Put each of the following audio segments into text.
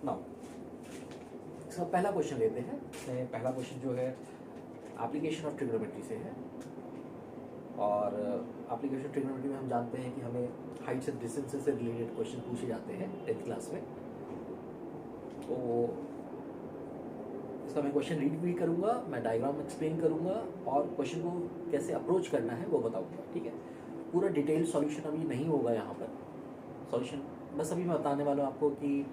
Now इसका पहला question लेते हैं। पहला क्वेश्चन जो है एप्लीकेशन ऑफ ट्रिग्नोमेट्री से है, और एप्लीकेशन ट्रिग्नोमेट्री में हम जानते हैं कि हमें हाइट्स एंड डिस्टेंसेस से रिलेटेड क्वेश्चन पूछे जाते हैं 10th क्लास में। तो इसका मैं क्वेश्चन रीड भी करूँगा, मैं डायग्राम एक्सप्लेन करूँगा और क्वेश्चन को कैसे अप्रोच करना है वो बताऊँगा। ठीक है, पूरा डिटेल सॉल्यूशन अभी नहीं होगा यहाँ पर। सॉल्यूशन बस अभी मैं बताने वाला हूँ आपको कि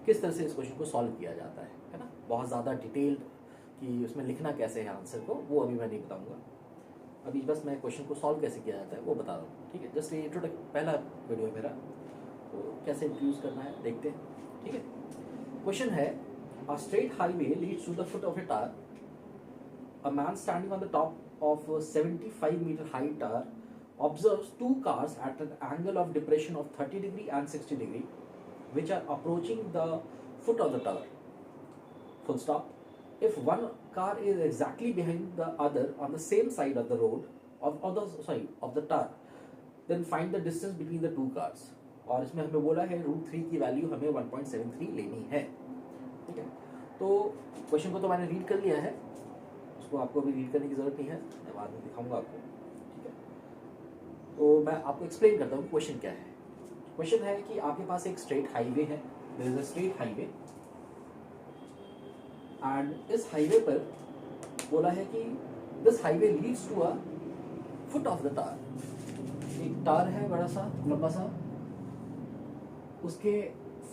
किस तरह से इस क्वेश्चन को सॉल्व किया जाता है ना। बहुत ज़्यादा डिटेल्ड कि उसमें लिखना कैसे है आंसर को, वो अभी मैं नहीं बताऊँगा। अभी बस मैं क्वेश्चन को सॉल्व कैसे किया जाता है वो बता रहा हूँ। ठीक है, जस्ट ये इंट्रोडक्शन पहला वीडियो है मेरा, तो कैसे इंट्रोड्यूस करना है देखते हैं। ठीक है, क्वेश्चन है a straight highway leads to the foot of a tower. A man standing on the top of a 75-meter high tower observes two cars at an angle of depression of 30 degree and 60 degree, which are approaching the foot of the tower. Full stop. If one car is exactly behind the other on the same side of the road of the tower, then find the distance between the two cars. और इसमें हमें बोला है √3 की value हमें 1.73 लेनी है। ठीक है, तो क्वेश्चन को तो मैंने रीड कर लिया है, उसको आपको अभी रीड करने की ज़रूरत नहीं है, मैं बाद में दिखाऊंगा आपको। ठीक है, तो मैं आपको एक्सप्लेन करता हूँ क्वेश्चन क्या है। क्वेश्चन है कि आपके पास एक स्ट्रेट हाईवे है, there is a straight highway, and इस हाईवे पर बोला है कि this highway leads to a foot of the tower. एक टावर है बड़ा सा लंबा सा, उसके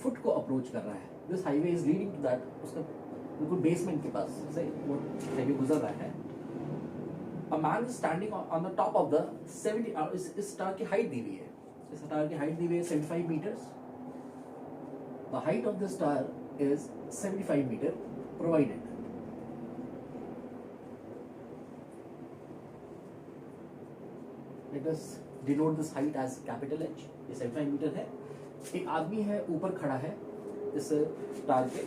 फुट को अप्रोच कर रहा है। This highway is leading to that, उसका बिल्कुल बेसमेंट के पास से वो हाईवे गुजर रहा है। A man is standing on the top of the 70, इस टावर की हाइट दी हुई है, इस टावर की हाइट दी हुई है 75 metres. The height of this tower is 75 metre provided. Let us denote this height as capital H। ये 75 मीटर है। एक आदमी है ऊपर खड़ा है इस टावर पे,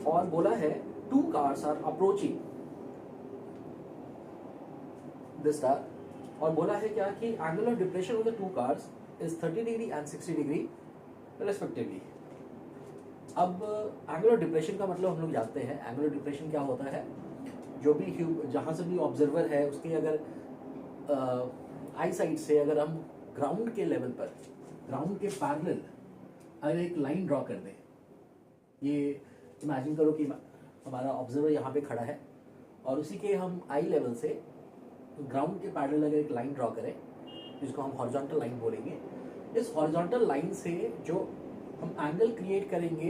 और बोला है two cars are approaching this tower, और बोला है क्या कि angle of depression of the two cars is 30 degree and 60 degree respectively. अब एंगल ऑफ डिप्रेशन का मतलब हम लोग जानते हैं। एंगल ऑफ डिप्रेशन क्या होता है, जो भी जहां से भी ऑब्जर्वर है उसके अगर आई साइड से अगर हम ग्राउंड के लेवल पर, ग्राउंड के पैरेलल अगर एक लाइन ड्रॉ कर दें, ये इमेजिन करो कि हमारा ऑब्जर्वर यहाँ पे खड़ा है और उसी के हम आई लेवल से ग्राउंड के पैरेलल अगर एक लाइन ड्रॉ करें, जिसको हम हॉरिजॉन्टल लाइन बोलेंगे, इस हॉरिजॉन्टल लाइन से जो हम एंगल क्रिएट करेंगे,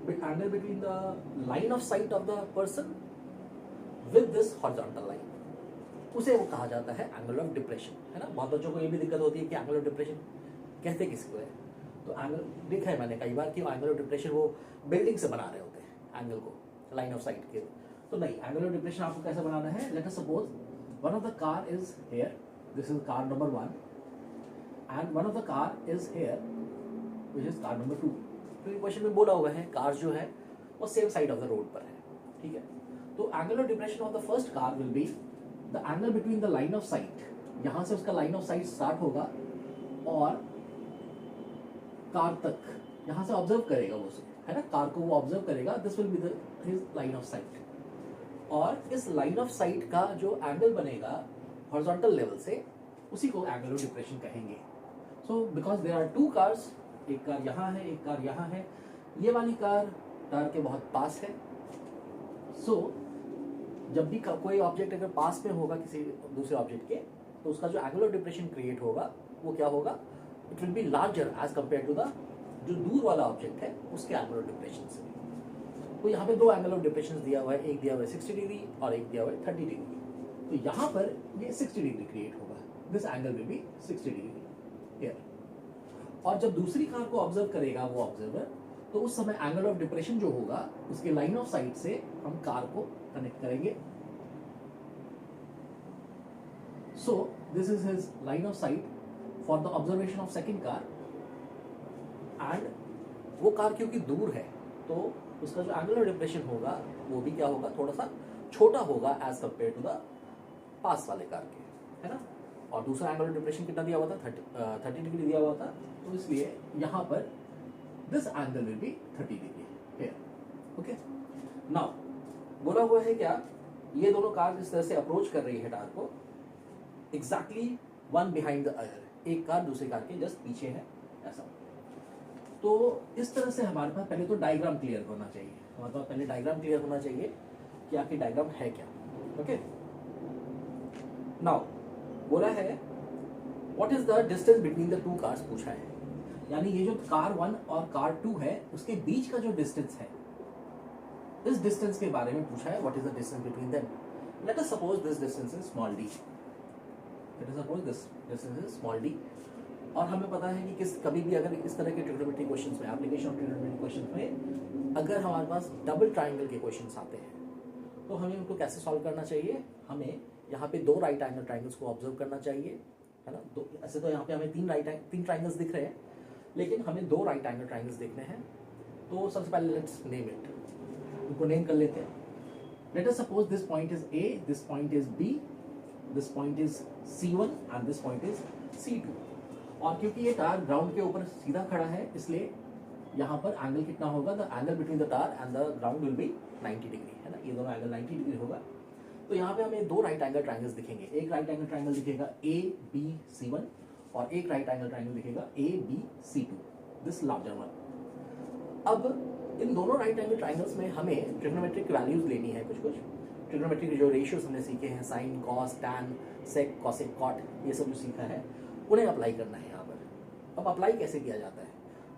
angle between the line of site of the person with this horizontal line, उसे वो कहा जाता है एंगल ऑफ डिप्रेशन, है ना। बहुत बच्चों को ये भी दिक्कत होती है कि एंगल ऑफ डिप्रेशन कहते किसको है। तो एंगल देखा है मैंने कई बार कि एंगल ऑफ डिप्रेशन वो बिल्डिंग से बना रहे होते हैं एंगल को, लाइन ऑफ साइट के। तो नहीं, एंगल ऑफ डिप्रेशन आपको कैसे बनाना है, late us suppose one of the car is here, this is car number 1, and one of the car is here which is car number 2। तो question में बोला हुआ है कार जो है वो same side of the road पर है। ठीक है, तो angle of depression of the first car will be the angle between the line of site, यहाँ से उसका लाइन ऑफ साइट स्टार्ट होगा और कार तक यहाँ से ऑब्जर्व करेगा वो, है ना, कार को वो ऑब्जर्व करेगा, this will be his line of site. और इस लाइन ऑफ साइट का जो एंगल बनेगा हॉरिजॉन्टल लेवल से, उसी को एंगल ऑफ डिप्रेशन कहेंगे। So because there are two cars, एक कार यहाँ है एक कार यहाँ है, ये वाली कार टावर के बहुत पास है। सो जब भी कोई ऑब्जेक्ट अगर पास में होगा किसी दूसरे ऑब्जेक्ट के, तो उसका जो एंगल ऑफ डिप्रेशन क्रिएट होगा वो क्या होगा, it will be larger as compare to the जो दूर वाला ऑब्जेक्ट है उसके एंगल ऑफ डिप्रेशन से। तो यहाँ पे दो एंगल ऑफ डिप्रेशन दिया हुआ है, एक दिया हुआ है 60 डिग्री और एक दिया हुआ है 30 डिग्री। तो यहाँ पर ये 60 डिग्री क्रिएट होगा, this angle will be 60 degree here. और जब दूसरी कार को ऑब्जर्व करेगा वो ऑब्जर्वर, तो उस समय एंगल ऑफ डिप्रेशन जो होगा उसके लाइन ऑफ साइट से हम कार को कनेक्ट करेंगे। सो this is his line of site for the observation of second car, and वो कार क्योंकि दूर है तो उसका जो एंगल ऑफ डिप्रेशन होगा वो भी क्या होगा, थोड़ा सा छोटा होगा एज कंपेयर टू द पास वाले कार के, है ना। और दूसरा एंगल ऑफ डिप्रेशन कितना दिया हुआ था, 30 डिग्री दिया हुआ था। तो इसलिए यहाँ पर this angle will be 30 degree here. Okay, now बोला हुआ है क्या, ये दोनों कार इस तरह से अप्रोच कर रही है टार को, exactly one behind the other, एक कार दूसरी कार के जस्ट पीछे है ऐसा। तो इस तरह से हमारे पास पहले तो डायग्राम क्लियर होना चाहिए, हमारे पास पहले डायग्राम क्लियर होना चाहिए कि आपकी डायग्राम है क्या। ओके, नाउ बोला है what is the distance between the two cars पूछा है, यानी ये जो कार 1 और कार 2 है उसके बीच का जो डिस्टेंस है, इस डिस्टेंस के बारे में पूछा है। What is the distance between them. Late us suppose this distance is small D, late us suppose this distance is small D. और हमें पता है कि किस कभी भी अगर इस तरह के ट्रिग्नोमेट्री क्वेश्चंस में, एप्लीकेशन ऑफ ट्रिग्नोमेट्री क्वेश्चंस में अगर हमारे पास डबल ट्राइंगल के क्वेश्चंस आते हैं तो हमें उनको कैसे सॉल्व करना चाहिए। हमें यहाँ पे 2 राइट एंगल ट्राइंगल्स को ऑब्जर्व करना चाहिए, है ना। ऐसे तो यहाँ पे हमें 3 ट्राइंगल्स दिख रहे हैं, लेकिन हमें 2 राइट एंगल ट्राइंगल्स देखने हैं। तो सबसे पहले लेट्स नेम इट, उनको नेम कर लेते हैं। Late us suppose this point is A, this point is B, this point is C1 and this point is C2। और क्योंकि ये तार ग्राउंड के ऊपर सीधा खड़ा है, इसलिए यहाँ पर एंगल कितना होगा, द एंगल बिटवीन द तार and the ground will be 90 degree, है ना। ये दोनों एंगल 90 डिग्री होगा। तो यहाँ पे हमें 2 राइट एंगल ट्राइंगल्स दिखेंगे, एक राइट एंगल ट्राइंगल दिखेगा ABC1 और एक राइट एंगल ट्राइंगल दिखेगा ABC2, दिस लार्जर वन। अब इन दोनों राइट एंगल ट्राइंगल्स में हमें ट्रिग्नोमेट्रिक वैल्यूज लेनी है, कुछ ट्रिग्नोमेट्रिक जो रेशियोज हमने सीखे हैं, साइन, कॉस, टैन, सेक, कॉसेक, कॉट, ये सब जो सीखा है उन्हें अप्लाई करना है यहाँ पर। अब अप्लाई कैसे किया जाता है,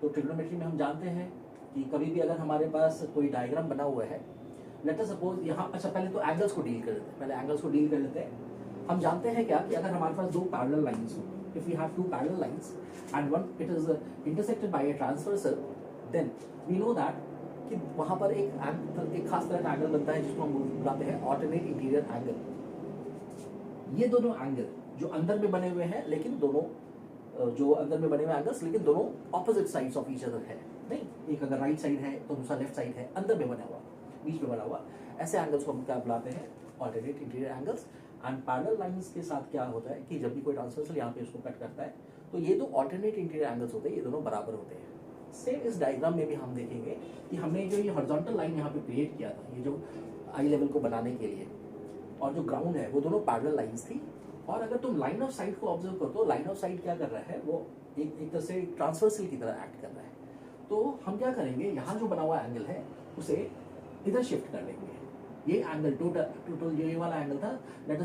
तो ट्रिग्नोमेट्री में हम जानते हैं कि कभी भी अगर हमारे पास कोई डायग्राम बना हुआ है, लेट अस सपोज यहाँ, अच्छा पहले तो एंगल्स को डील कर लेते हैं। हम जानते हैं क्या कि अगर हमारे पास 2 पैरेलल लाइंस हो, if we have 2 parallel lines and one it is intersected by a transversal, then we know that कि वहां पर एक खास तरह का एंगल बनता है जिसको हम बुलाते हैं ऑल्टरनेट इंटीरियर एंगल। ये दोनों एंगल जो अंदर में बने हुए हैं, लेकिन दोनों जो अंदर में बने हुए एंगल्स लेकिन दोनों opposite sides of each other है, नहीं एक अगर राइट साइड है तो दूसरा लेफ्ट साइड है, अंदर में बना हुआ, बीच में बना हुआ, ऐसे एंगल्स को हम क्या बुलाते हैं, alternate interior angles. And parallel lines के साथ क्या होता है कि जब भी कोई ट्रांसवर्सल यहाँ पे इसको कट करता है तो ये 2 ऑल्टरनेट इंटीरियर एंगल्स होते हैं, ये दोनों बराबर होते हैं। सेम इस डायग्राम में भी हम देखेंगे कि हमने जो ये हॉरिजॉन्टल लाइन यहाँ पे क्रिएट किया था, ये जो आई लेवल को बनाने के लिए, और जो ग्राउंड है वो दोनों पैरेलल लाइंस थी। और अगर तुम लाइन ऑफ साइट को ऑब्जर्व करो तो लाइन ऑफ साइट क्या कर रहा है, वो एक तरह से ट्रांसवर्सल की तरह एक्ट कर रहा है। तो हम क्या करेंगे, यहाँ जो बना हुआ एंगल है उसे इधर शिफ्ट कर देंगे। ये एंगल टोटल ये वाला एंगल था, let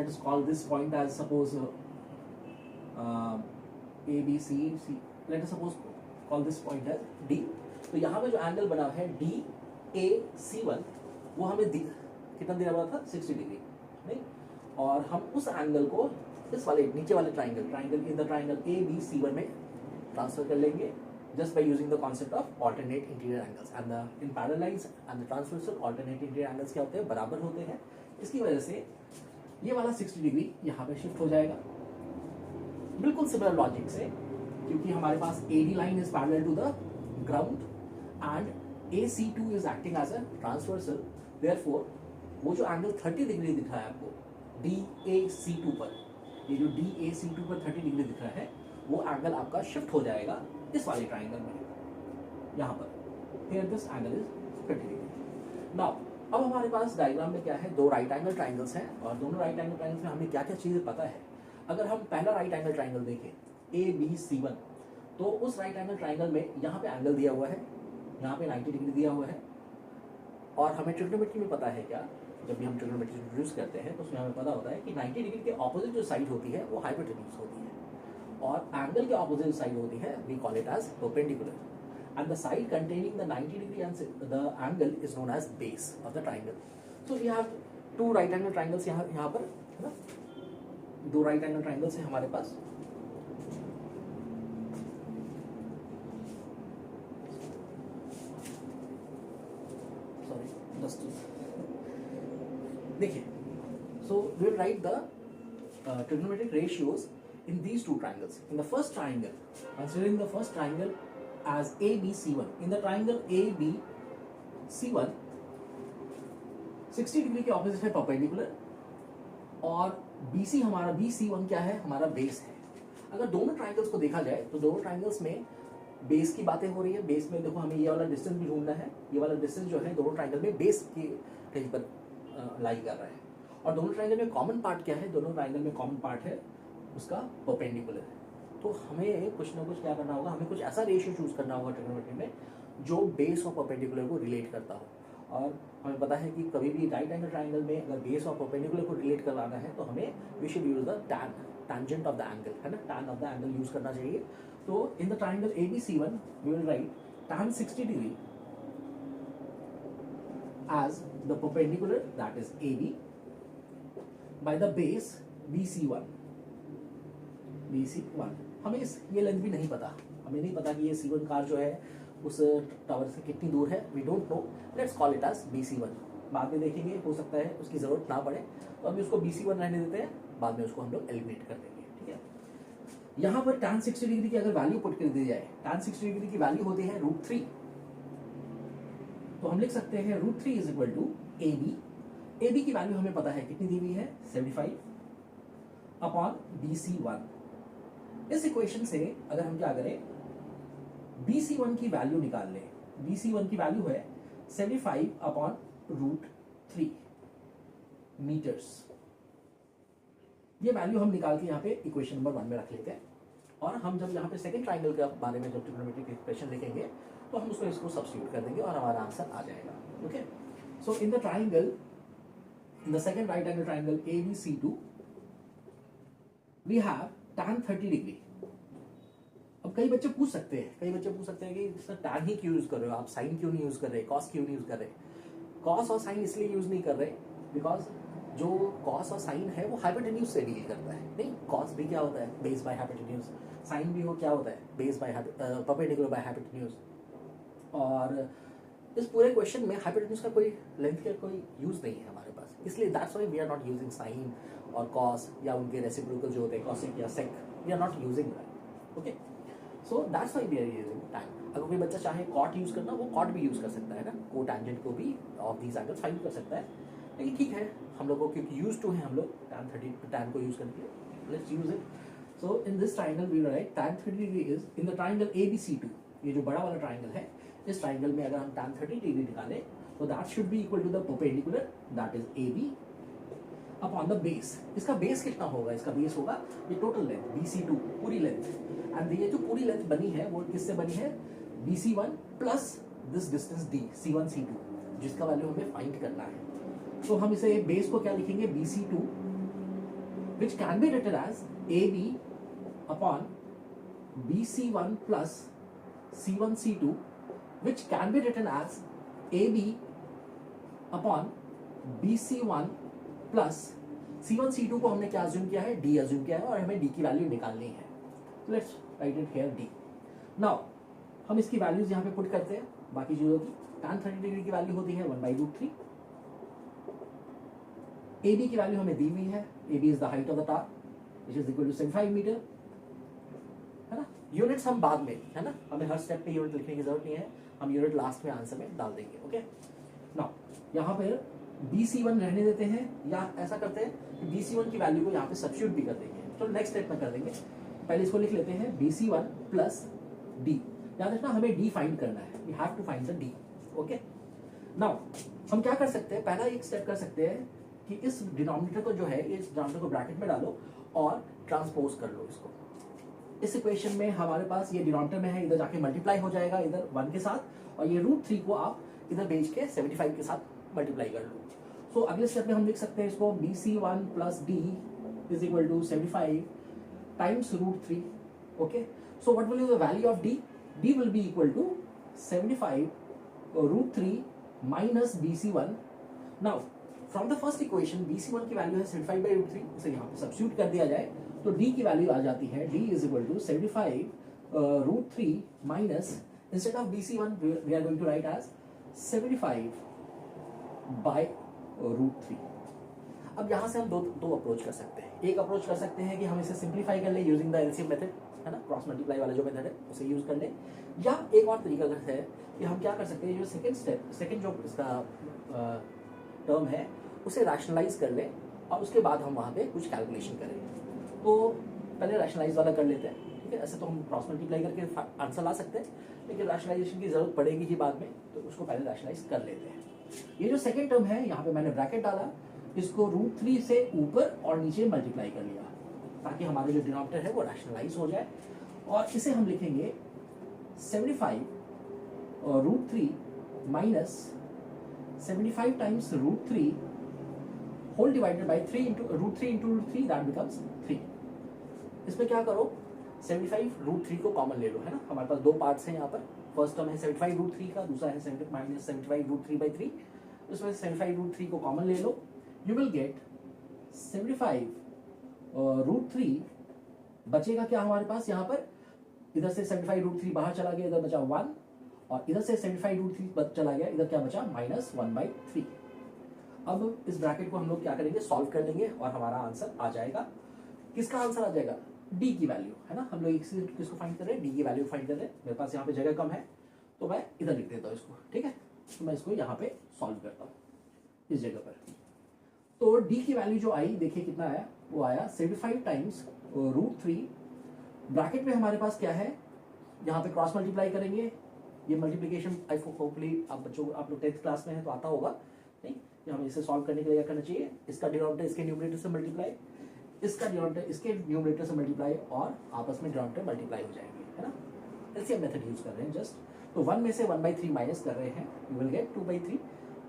us call this point as suppose ABC, let us suppose call this point as D। तो यहाँ पे जो एंगल बना है DAC1 वो हमें कितना दिया हुआ था, 60 डिग्री, नहीं। और हम उस एंगल को इस वाले नीचे वाले triangle in the triangle ABC1 में ट्रांसफर कर लेंगे, just by using the concept of alternate interior angles and the in parallel lines and the transversal alternate interior angles क्या होते हैं, बराबर होते हैं। इसकी वजह से ये वाला 60 डिग्री यहाँ पे शिफ्ट हो जाएगा, बिल्कुल सिमिलर लॉजिक से, क्योंकि हमारे पास AD line is parallel to the ground and AC2 is acting as a transversal, therefore वो जो एंगल 30 डिग्री दिख रहा है आपको DAC2 पर, ये जो DAC2 पर 30 डिग्री दिख रहा है वो एंगल आपका शिफ्ट हो जाएगा इस वाले ट्राइंगल में, यहाँ पर। Here this angle is 30 degree. Now अब हमारे पास डायग्राम में क्या है, 2 राइट एंगल ट्राइंगल्स हैं और दोनों राइट एंगल ट्राइंगल्स में हमें क्या क्या चीजें पता है। अगर हम पहला राइट एंगल ट्राइंगल देखें ABC1, तो उस राइट एंगल ट्राइंगल में यहाँ पे एंगल दिया हुआ है, यहाँ पे 90 डिग्री दिया हुआ है। और हमें ट्रिग्नोमेट्री में पता है क्या, जब भी हम ट्रिग्नोमेट्री इंट्रोड्यूस करते हैं तो उसमें हमें पता होता है कि 90 डिग्री के ऑपोजिट जो साइड होती है वो हाइपोटेन्यूज होती है, और एंगल के ऑपोजिट साइड होती है we call it as perpendicular, and the side containing the 90 degree and the angle is known as base of the triangle. So we have 2 right angle triangles यहाँ पर, है ना, 2 राइट एंगल ट्राइंगल्स हैं हमारे पास। Sorry just देखिए, so we will write the trigonometric ratios in these 2 triangles. In the first triangle, considering the first triangle as ABC1, in the triangle ABC1 60 degree के opposite है perpendicular, और BC हमारा BC1 क्या है, हमारा base है। अगर दोनों ट्राइंगल्स को देखा जाए तो दोनों ट्राइंगल्स में बेस की बातें हो रही है। बेस में देखो हमें ये वाला डिस्टेंस भी ढूंढना है। ये वाला डिस्टेंस जो है दोनों ट्राइंगल में बेस की कहीं पर लाई कर रहा है। और दोनों ट्राइंगल में कॉमन पार्ट क्या है? दोनों ट्राइंगल में कॉमन पार्ट है उसका परपेंडिकुलर। तो हमें कुछ ना कुछ क्या करना होगा, हमें कुछ ऐसा रेशियो चूज करना होगा ट्रिग्नोमेट्री में जो बेस और परपेंडिकुलर को रिलेट करता हो। और हमें पता है कि कभी भी राइट एंगल ट्राइंगल में अगर बेस और परपेंडिकुलर को रिलेट करवाना है तो हमें we should use the tangent of the angle, है ना, tan of the angle use करना चाहिए। तो in the triangle ABC1 we will write tan 60 degree as the perpendicular, that is AB, by the base BC1. हमें ये length भी नहीं पता, हमें नहीं पता कि ये C1 कार जो है उस टावर से कितनी दूर है, we don't know. Let's call it as BC1। बाद में देखेंगे, हो सकता है उसकी ज़रूरत ना पड़े, तो अभी उसको BC1 रहने देते हैं, बाद में उसको हम लोग एलिमिनेट कर देंगे, ठीक है। यहाँ पर tan 60 डिग्री की अगर वैल्यू पुट कर दी जाए, tan 60 डिग्री की वैल्यू होती है √3, तो हम लिख सकते हैं √3 is equal to AB। AB की वैल्यू हमें पता है कितनी दी हुई है, 75 अपॉन BC1। इस इक्वेशन से अगर हम क्या करें, BC1 की वैल्यू निकाल लें। BC1 की वैल्यू है 75 अपॉन √3 मीटर्स। ये वैल्यू हम निकाल के यहाँ पे इक्वेशन नंबर 1 में रख लेते हैं। और हम जब यहाँ पे सेकंड ट्राइंगल के बारे में जब ट्रिग्नोमेट्रिक एक्सप्रेशन लिखेंगे तो हम उसको इसको सब्स्टिट्यूट कर देंगे और हमारा आंसर आ जाएगा। Okay, so in the triangle, in the second right angle triangle ABC2 we have tan 30 degree. अब कई बच्चे पूछ सकते हैं कि सर tan ही क्यों यूज कर रहे हो आप, साइन क्यों नहीं यूज कर रहे, कॉस क्यों नहीं यूज कर रहे। कॉस और साइन इसलिए यूज नहीं कर रहे बिकॉज जो कॉस और साइन है वो हाइपोटेन्यूज से डील करता है। नहीं, कॉस भी क्या होता है, बेस बाय हाइपोटेन्यूज। साइन भी हो क्या होता है, base by perpendicular by hypotenuse. और इस पूरे क्वेश्चन में हाइपोटेन्यूज का कोई लेंथ का कोई यूज नहीं है हमारे पास, इसलिए that's why we are not using sine और कॉस या उनके रेसिप्रोकल जो होते हैं कॉसेक या sec, we are not using that. Okay, so that's why we are using tan। अगर कोई बच्चा चाहे कॉट यूज करना, वो कॉट भी यूज कर सकता है ना, को टेंजेंट को भी ऑफ दीज एंगल्स फाइंड कर सकता है। लेकिन ठीक है, हम लोगों को क्योंकि यूज टू है हम लोग tan को यूज करके, let's use it. So in this triangle we will write tan 30 degree is in the triangle ABC2। ये जो बड़ा वाला ट्राइंगल है, इस ट्राइंगल में अगर हम tan 30 डिग्री निकालें तो that should be equal to the perpendicular, that is AB upon the base. इसका बेस कितना होगा, इसका बेस होगा ये टोटल लेंथ BC2 पूरी लेंथ। एंड ये जो पूरी लेंथ बनी है वो किससे बनी है, BC1 plus this distance D C1 C2, जिसका वैल्यू हमें फाइंड करना है। तो हम इसे बेस को क्या लिखेंगे, BC2 which can be written as AB upon BC1 plus C1 C2 which can be written as AB upon BC1 plus C1 C2 को हमने क्या अज्यूम किया है, D अज्यूम किया है और हमें D की वैल्यू निकालनी है। Let's write it here D। Now हम इसकी वैल्यूज यहाँ पे पुट करते हैं बाकी चीजों की। tan 30 डिग्री की वैल्यू होती है 1/√3। AB की वैल्यू हमें दी हुई है, AB is the height of the tower which is equal to 75 metre, है ना। यूनिट्स हम बाद में, है ना, हमें हर स्टेप पे यूनिट लिखने की जरूरत नहीं है, हम यूनिट लास्ट में आंसर में डाल देंगे। ओके, नाउ यहाँ पर BC1 रहने देते हैं या ऐसा करते हैं कि BC1 की वैल्यू को यहाँ पे सब्स्टिट्यूट भी कर देंगे। तो नेक्स्ट स्टेप में कर देंगे, पहले इसको लिख लेते हैं BC1 प्लस D। याद रखना हमें D फाइंड करना है, we have to find the D। Okay, now हम क्या कर सकते हैं, पहला एक स्टेप कर सकते हैं कि इस डिनोमिनेटर को जो है, इस डिनोमिनेटर को ब्रैकेट में डालो और ट्रांसपोज कर लो इसको। इस इक्वेशन में हमारे पास ये डिनोमिनेटर में है, इधर जाके मल्टीप्लाई हो जाएगा इधर 1 के साथ, और ये √3 को आप इधर भेज के 75 के साथ मल्टीप्लाई कर लो। सो अगले स्टेप में हम लिख सकते हैं इसको BC1 plus D is equal to 75 times √3। Okay, so what will be the value of D? D will be equal to 75 √3 minus BC1। Now from the first equation BC1 की value है 75/√3, इसे यहाँ पे सब्स्टिट्यूट कर दिया जाए तो D की वैल्यू आ जाती है, D is equal to 75 √3 minus, instead of BC1 we are going to write as 75/√3। अब यहाँ से हम दो अप्रोच कर सकते हैं। एक अप्रोच कर सकते हैं कि हम इसे सिंप्लीफाई कर ले यूजिंग द एलसीएम मेथड, है ना, क्रॉस मल्टीप्लाई वाला जो मेथड है उसे यूज कर ले। या एक और तरीका है कि हम क्या कर सकते हैं, जो सेकंड जो इसका टर्म है उसे रैशनलाइज कर लें और उसके बाद हम वहाँ पे कुछ कैलकुलेशन करें। तो पहले रैशनलाइज वाला कर लेते हैं। ठीक है, ऐसे तो हम क्रॉस मल्टीप्लाई करके आंसर ला सकते हैं, लेकिन रैशनलाइजेशन की जरूरत पड़ेगी ही बाद में, तो उसको पहले रैशनलाइज कर लेते हैं। ये जो सेकंड टर्म है यहाँ पे मैंने ब्रैकेट डाला, इसको √3 से ऊपर और नीचे मल्टीप्लाई कर लिया ताकि हमारे जो डिनोमिनेटर है वो रैशनलाइज हो जाए, और इसे हम लिखेंगे 75 और √3 minus 75 times √3 whole divided by 3 into √3 into √3, that becomes 3। इसमें क्या करो, 75 √3 को कॉमन ले लो, है ना, हमारे पास दो पार्ट्स हैं यहाँ पर। फर्स्ट टर्म है 75 √3 का, दूसरा है माइनस 75 √3/3। उसमें 75 √3 को कॉमन ले लो, यू विल गेट 75 √3 बचेगा क्या हमारे पास यहाँ पर, इधर से 75 √3 बाहर चला गया, इधर बचा 1, और इधर से 75 √3 चला गया, इधर क्या बचा -1/3। अब इस ब्रैकेट को हम लोग क्या करेंगे, सॉल्व कर लेंगे और हमारा आंसर आ जाएगा। किसका आंसर आ जाएगा, डी की वैल्यू, है ना। हम लोग किसको फाइंड कर रहे हैं, डी की वैल्यू फाइंड कर रहे हैं। मेरे पास यहाँ पे जगह कम है तो मैं इधर लिख देता हूँ इसको, ठीक है। तो मैं इसको यहाँ पे सॉल्व करता हूँ इस जगह पर। तो डी की वैल्यू जो आई, देखिए कितना आया, वो आया 75 टाइम्स √3। ब्रैकेट में हमारे पास क्या है, यहाँ पे क्रॉस मल्टीप्लाई करेंगे, ये मल्टीप्लीकेशन आई होपफुली आप बच्चों, आप लोग 10th क्लास में है तो आता होगा, नहीं, कि हमें इसे सॉल्व करने के लिए क्या करना चाहिए, इसका डिनोमिनेटर इसके न्यूमरेटर से मल्टीप्लाई, इसका डिनोमिनेटर इसके न्यूमरेटर से मल्टीप्लाई, और आपस में डिनोमिनेटर मल्टीप्लाई हो जाएंगे, है ना। एलसीएम मेथड यूज कर रहे हैं जस्ट। तो 1 में से 1/3 माइनस कर रहे हैं, यू विल गेट 2/3।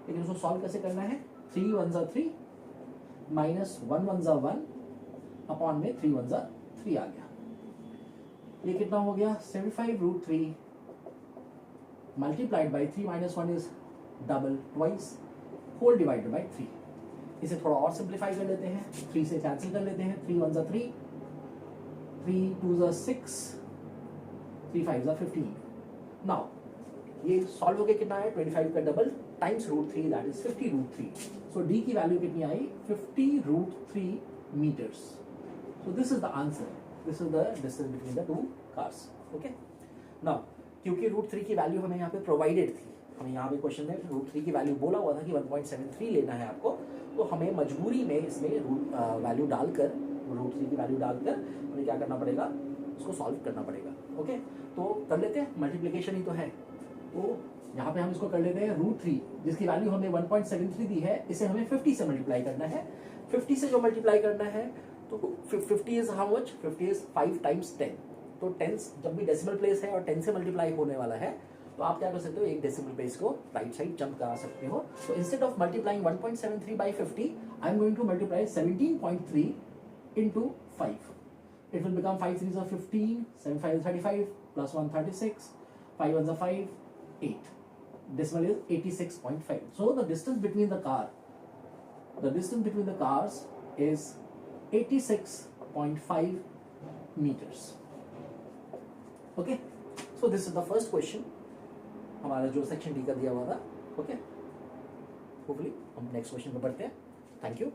लेकिन उसको सॉल्व कैसे करना है, 3 1 ज़ा 3 माइनस 1 1 ज़ा 1 अपॉन में 3 1 ज़ा 3 आ गया। ये कितना हो गया, 75 √3 multiplied by 3 minus 1 is double twice whole divided by 3। इसे थोड़ा और सिंप्लीफाई कर लेते हैं, 3 से कैंसिल कर लेते हैं, 3 1 ज़ा 3, 3 2 ज़ा 6, 3 5 ज़ा 15। नाउ ये सॉल्व हो गया, कितना है 25 का double times √3, that is 50 √3। So D की वैल्यू कितनी आई, 50 √3 metres. So this is the answer, this is the distance between the two cars. Okay, now क्योंकि √3 की वैल्यू हमें यहाँ पे प्रोवाइडेड थी, हमें यहाँ पे क्वेश्चन में √3 की वैल्यू बोला हुआ था कि 1.73 लेना है आपको, तो हमें मजबूरी में इसमें वैल्यू डालकर, √3 की वैल्यू डालकर हमें क्या करना पड़ेगा, उसको सॉल्व करना पड़ेगा। ओके, तो कर लेते हैं, मल्टीप्लिकेशन ही तो है। तो यहाँ पे हम इसको कर लेते हैं, √3 जिसकी वैल्यू हमें 1.73 दी है, इसे हमें 50 से मल्टीप्लाई करना है। 50 से जो मल्टीप्लाई करना है, तो 50 is how much, 50 is 5 times 10। तो 10 जब भी डेसिमल प्लेस है और 10 से मल्टीप्लाई होने वाला है, तो आप क्या कर सकते हो, एक डेसिमल प्लेस को राइट साइड जंप करा सकते हो। तो instead of multiplying 1.73 by 50, I am going to multiply 17.3 into 5. It will become 5 3s are 15, 7 5 is 35, plus 1 36, 5 1s are 5, 8. Decimal is 86.5. So the distance between the cars is 86.5 meters. Okay, so this is the first question हमारा जो section D का दिया हुआ था। Okay, hopefully हम next question पे बढ़ते हैं। Thank you.